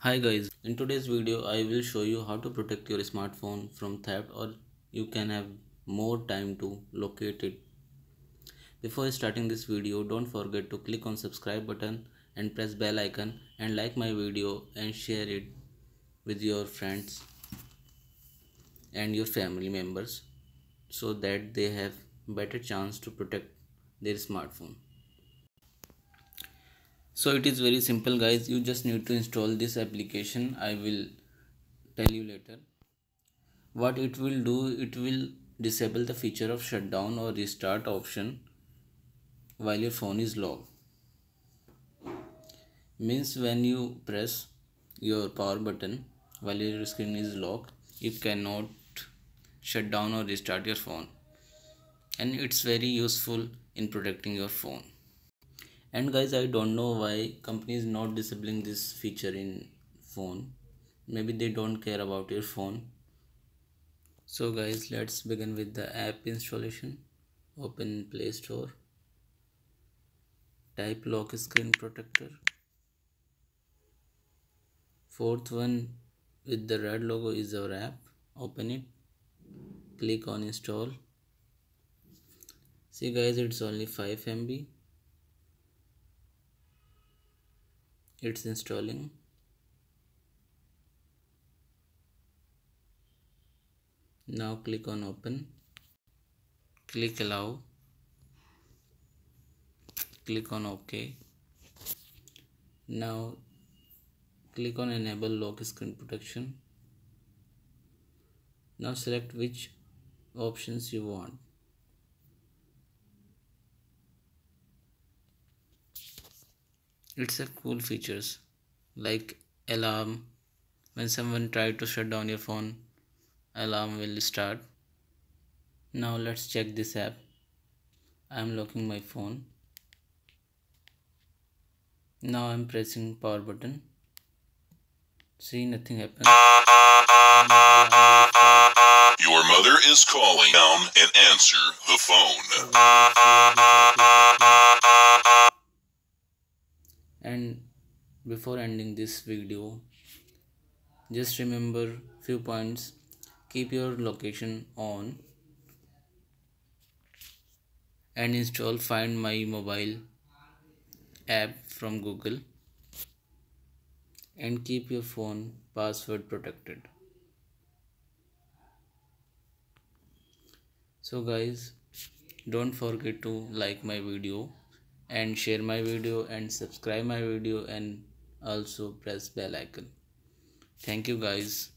Hi guys, in today's video I will show you how to protect your smartphone from theft or you can have more time to locate it. Before starting this video, don't forget to click on subscribe button and press bell icon and like my video and share it with your friends and your family members so that they have better chance to protect their smartphone. So it is very simple guys, you just need to install this application. I will tell you later. What it will do, it will disable the feature of shutdown or restart option while your phone is locked. Means when you press your power button while your screen is locked, you cannot shut down or restart your phone, and it's very useful in protecting your phone. And guys, I don't know why company is not disabling this feature in phone. Maybe they don't care about your phone. So guys, let's begin with the app installation. Open Play Store, type lock screen protector. Fourth one with the red logo is our app. Open it, click on install. See guys, it's only 5 MB. It's installing. Now click on open, click allow, click on OK. Now click on enable lock screen protection. Now select which options you want. It's a cool features like alarm. When someone tries to shut down your phone, alarm will start. Now let's check this app. I am locking my phone. Now I am pressing power button. See, nothing happens. Your mother is calling. Down and answer the phone. And before ending this video, just remember few points. Keep your location on and install Find My Mobile app from Google and keep your phone password protected. So guys, don't forget to like my video and share my video and subscribe my video and also press bell icon. Thank you guys.